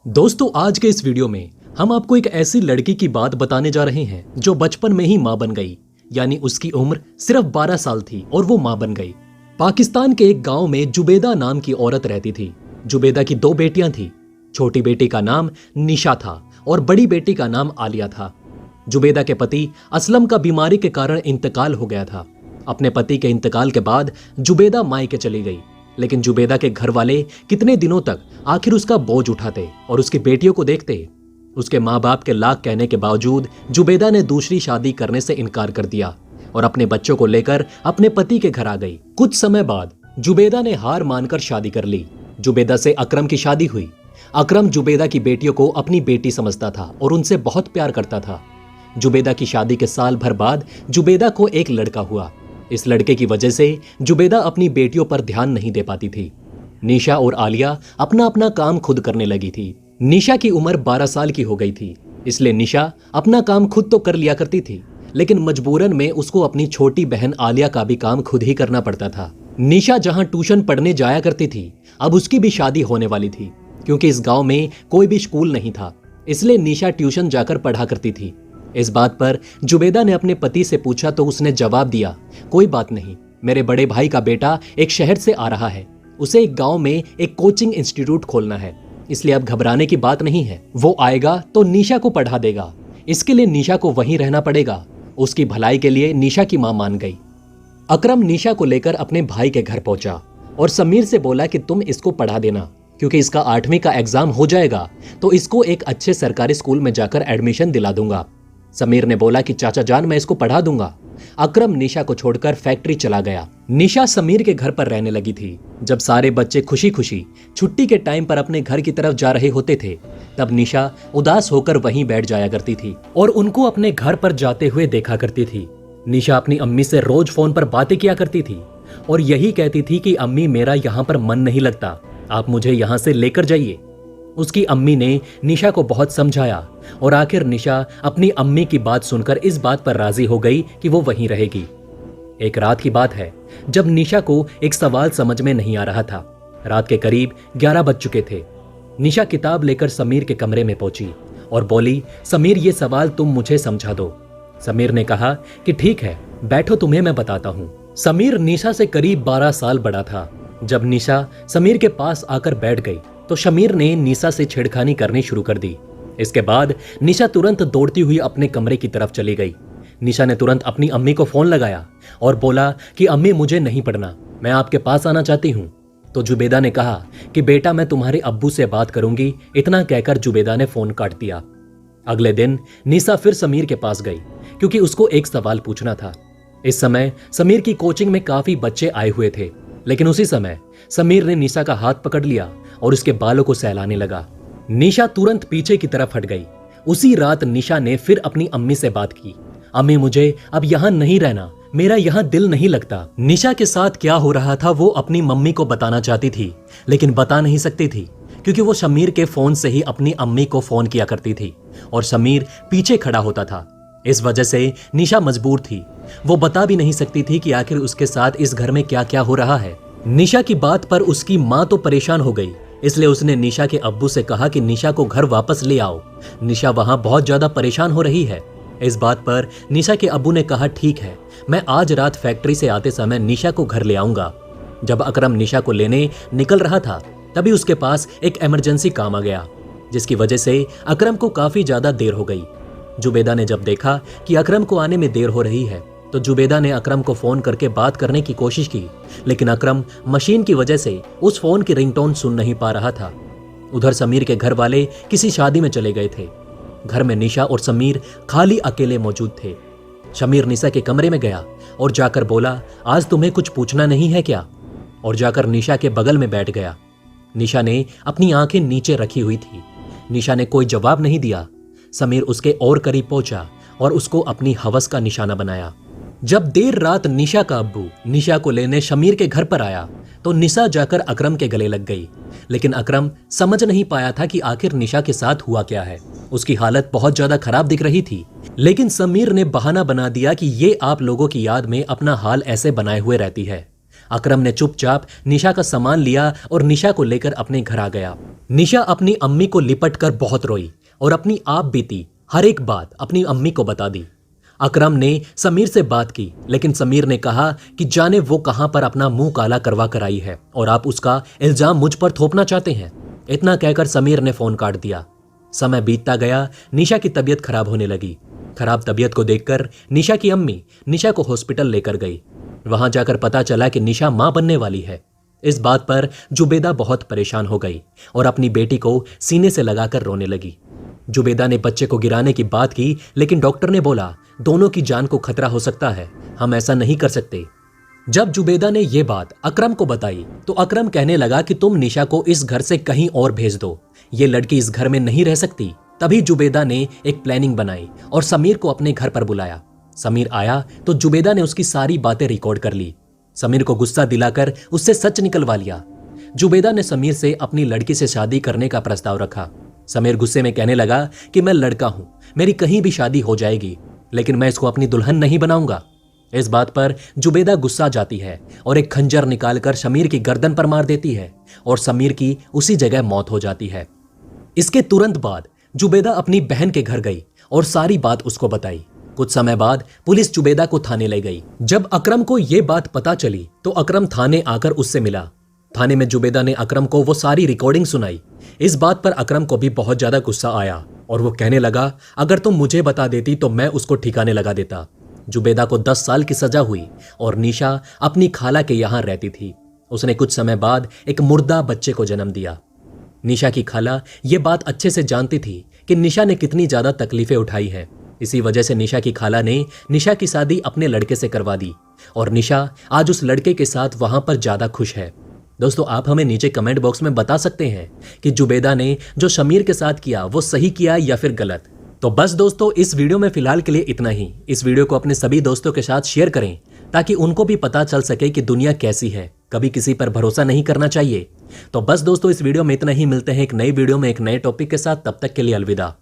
दोस्तों, आज के इस वीडियो में हम आपको एक ऐसी लड़की की बात बताने जा रहे हैं जो बचपन में ही मां बन गई। यानी उसकी उम्र सिर्फ 12 साल थी और वो मां बन गई। पाकिस्तान के एक गांव में जुबेदा नाम की औरत रहती थी। जुबेदा की 2 बेटियां थी। छोटी बेटी का नाम निशा था और बड़ी बेटी का नाम आलिया था। जुबेदा के पति असलम का बीमारी के कारण इंतकाल हो गया था। अपने पति के इंतकाल के बाद जुबेदा मायके चली गई, लेकिन जुबेदा के घर वाले कितने दिनों तक आखिर उसका बोझ उठाते और उसकी बेटियों को देखते। उसके माँ बाप के लाख कहने के बावजूद जुबेदा ने दूसरी शादी करने से इनकार कर दिया और अपने बच्चों को लेकर अपने पति के घर आ गई। कुछ समय बाद जुबेदा ने हार मानकर शादी कर ली। जुबेदा से अकरम की शादी हुई। अकरम जुबेदा की बेटियों को अपनी बेटी समझता था और उनसे बहुत प्यार करता था। जुबेदा की शादी के साल भर बाद जुबेदा को एक लड़का हुआ। इस लड़के की वजह से जुबेदा अपनी बेटियों पर ध्यान नहीं दे पाती थी। निशा और आलिया अपना अपना काम खुद करने लगी थी। निशा की उम्र 12 साल की हो गई थी, इसलिए निशा अपना काम खुद तो कर लिया करती थी, लेकिन मजबूरन में उसको अपनी छोटी बहन आलिया का भी काम खुद ही करना पड़ता था। निशा जहां ट्यूशन पढ़ने जाया करती थी, अब उसकी भी शादी होने वाली थी। क्योंकि इस गांव में कोई भी स्कूल नहीं था, इसलिए निशा ट्यूशन जाकर पढ़ा करती थी। इस बात पर जुबेदा ने अपने पति से पूछा तो उसने जवाब दिया, कोई बात नहीं, मेरे बड़े भाई का बेटा एक शहर से आ रहा है, उसे एक गांव में एक कोचिंग इंस्टीट्यूट खोलना है, इसलिए अब घबराने की बात नहीं है। वो आएगा तो निशा को पढ़ा देगा। इसके लिए निशा को वहीं रहना पड़ेगा। उसकी भलाई के लिए निशा की मां मान गई। अकरम निशा को लेकर अपने भाई के घर पहुंचा और समीर से बोला कि तुम इसको पढ़ा देना, क्योंकि इसका 8वीं का एग्जाम हो जाएगा तो इसको एक अच्छे सरकारी स्कूल में जाकर एडमिशन दिला दूंगा। समीर ने बोला कि चाचा जान, मैं इसको पढ़ा दूंगा। अकरम निशा को छोड़कर फैक्ट्री चला गया। निशा समीर के घर पर रहने लगी थी। जब सारे बच्चे खुशी खुशी छुट्टी के टाइम पर अपने घर की तरफ जा रहे होते थे, तब निशा उदास होकर वहीं बैठ जाया करती थी और उनको अपने घर पर जाते हुए देखा करती थी। निशा अपनी अम्मी से रोज फोन पर बातें किया करती थी और यही कहती थी कि अम्मी, मेरा यहाँ पर मन नहीं लगता, आप मुझे यहाँ से लेकर जाइए। उसकी अम्मी ने निशा को बहुत समझाया और आखिर निशा अपनी अम्मी की बात सुनकर इस बात पर राजी हो गई कि वो वहीं रहेगी। एक रात की बात है जब निशा को एक सवाल समझ में नहीं आ रहा था। रात के करीब 11 बज चुके थे। निशा किताब लेकर समीर के कमरे में पहुंची और बोली, समीर, ये सवाल तुम मुझे समझा दो। समीर ने कहा कि ठीक है, बैठो, तुम्हें मैं बताता हूं। समीर निशा से करीब 12 साल बड़ा था। जब निशा समीर के पास आकर बैठ गई तो समीर ने निशा से छेड़खानी करनी शुरू कर दी। इसके बाद निशा तुरंत दौड़ती हुई अपने कमरे की तरफ चली गई। निशा ने तुरंत अपनी अम्मी को फोन लगाया और बोला कि अम्मी, मुझे नहीं पढ़ना, मैं आपके पास आना चाहती हूँ। तो जुबेदा ने कहा कि बेटा, मैं तुम्हारे अब्बू से बात करूंगी। इतना कहकर जुबेदा ने फोन काट दिया। अगले दिन निशा फिर समीर के पास गई क्योंकि उसको एक सवाल पूछना था। इस समय समीर की कोचिंग में काफी बच्चे आए हुए थे, लेकिन उसी समय समीर ने निशा का हाथ पकड़ लिया और उसके बालों को सहलाने लगा। निशा तुरंत पीछे की तरफ हट गई। उसी रात निशा ने फिर अपनी अम्मी से बात की, अम्मी, मुझे अब यहाँ नहीं रहना, मेरा यहाँ दिल नहीं लगता। निशा के साथ क्या हो रहा था वो अपनी मम्मी को बताना चाहती थी, लेकिन बता नहीं सकती थी क्योंकि वो समीर के फोन से ही अपनी अम्मी को फोन किया करती थी और समीर पीछे खड़ा होता था। इस वजह से निशा मजबूर थी। वो बता भी नहीं सकती थी कि आखिर उसके साथ इस घर में क्या क्या हो रहा है। निशा की बात पर उसकी माँ तो परेशान हो गई, इसलिए उसने निशा के अब्बू से कहा कि निशा को घर वापस ले आओ, निशा वहां बहुत ज्यादा परेशान हो रही है। इस बात पर निशा के अब्बू ने कहा, ठीक है, मैं आज रात फैक्ट्री से आते समय निशा को घर ले आऊंगा। जब अकरम निशा को लेने निकल रहा था, तभी उसके पास एक इमरजेंसी काम आ गया, जिसकी वजह से अकरम को काफी ज्यादा देर हो गई। जुबेदा ने जब देखा कि अकरम को आने में देर हो रही है, तो जुबेदा ने अकरम को फोन करके बात करने की कोशिश की, लेकिन अकरम मशीन की वजह से उस फोन की रिंगटोन सुन नहीं पा रहा था। उधर समीर के घर वाले किसी शादी में चले गए थे। घर में निशा और समीर खाली अकेले मौजूद थे। समीर निशा के कमरे में गया और जाकर बोला, आज तुम्हें कुछ पूछना नहीं है क्या? और जाकर निशा के बगल में बैठ गया। निशा ने अपनी आंखें नीचे रखी हुई थी। निशा ने कोई जवाब नहीं दिया। समीर उसके और करीब पहुंचा और उसको अपनी हवस का निशाना बनाया। जब देर रात निशा का अब्बू निशा को लेने समीर के घर पर आया, तो निशा जाकर अकरम के गले लग गई, लेकिन अकरम समझ नहीं पाया था कि आखिर निशा के साथ हुआ क्या है। उसकी हालत बहुत ज्यादा खराब दिख रही थी, लेकिन समीर ने बहाना बना दिया कि ये आप लोगों की याद में अपना हाल ऐसे बनाए हुए रहती है। अकरम ने चुपचाप निशा का सामान लिया और निशा को लेकर अपने घर आ गया। निशा अपनी अम्मी को लिपट कर बहुत रोई और अपनी आप बीती हर एक बात अपनी अम्मी को बता दी। अकरम ने समीर से बात की, लेकिन समीर ने कहा कि जाने वो कहां पर अपना मुंह काला करवा कर आई है और आप उसका इल्जाम मुझ पर थोपना चाहते हैं। इतना कहकर समीर ने फोन काट दिया। समय बीतता गया, निशा की तबीयत खराब होने लगी। खराब तबीयत को देखकर निशा की अम्मी निशा को हॉस्पिटल लेकर गई। वहां जाकर पता चला कि निशा मां बनने वाली है। इस बात पर जुबेदा बहुत परेशान हो गई और अपनी बेटी को सीने से लगाकर रोने लगी। जुबेदा ने बच्चे को गिराने की बात की, लेकिन डॉक्टर ने बोला दोनों की जान को खतरा हो सकता है, हम ऐसा नहीं कर सकते। जब जुबेदा ने यह बात अकरम को बताई तो अकरम कहने लगा कि तुम निशा को इस घर से कहीं और भेज दो, ये लड़की इस घर में नहीं रह सकती। तभी जुबेदा ने एक प्लानिंग बनाई और समीर को अपने घर पर बुलाया। समीर आया तो जुबेदा ने उसकी सारी बातें रिकॉर्ड कर ली। समीर को गुस्सा दिलाकर उससे सच निकलवा लिया। जुबेदा ने समीर से अपनी लड़की से शादी करने का प्रस्ताव रखा। समीर गुस्से में कहने लगा कि मैं लड़का हूं, मेरी कहीं भी शादी हो जाएगी, लेकिन मैं इसको अपनी दुल्हन नहीं बनाऊंगा। इस बात पर जुबेदा गुस्सा जाती है और एक खंजर निकालकर समीर की गर्दन पर मार देती है और समीर की उसी जगह मौत हो जाती है। इसके तुरंत बाद जुबेदा अपनी बहन के घर गई और सारी बात उसको बताई। कुछ समय बाद पुलिस जुबेदा को थाने ले गई। जब अकरम को यह बात पता चली तो अकरम थाने आकर उससे मिला। थाने में जुबेदा ने अकरम को वो सारी रिकॉर्डिंग सुनाई। इस बात पर अकरम को भी बहुत ज्यादा गुस्सा आया और वो कहने लगा अगर तुम मुझे बता देती तो मैं उसको ठिकाने लगा देता। जुबेदा को 10 साल की सजा हुई और निशा अपनी खाला के यहां रहती थी। उसने कुछ समय बाद एक मुर्दा बच्चे को जन्म दिया। निशा की खाला ये बात अच्छे से जानती थी कि निशा ने कितनी ज्यादा तकलीफें उठाई हैं। इसी वजह से निशा की खाला ने निशा की शादी अपने लड़के से करवा दी और निशा आज उस लड़के के साथ वहां पर ज्यादा खुश है। दोस्तों, आप हमें नीचे कमेंट बॉक्स में बता सकते हैं कि जुबेदा ने जो समीर के साथ किया वो सही किया या फिर गलत। तो बस दोस्तों, इस वीडियो में फिलहाल के लिए इतना ही। इस वीडियो को अपने सभी दोस्तों के साथ शेयर करें ताकि उनको भी पता चल सके कि दुनिया कैसी है। कभी किसी पर भरोसा नहीं करना चाहिए। तो बस दोस्तों, इस वीडियो में इतना ही। मिलते हैं एक नई वीडियो में एक नए टॉपिक के साथ। तब तक के लिए अलविदा।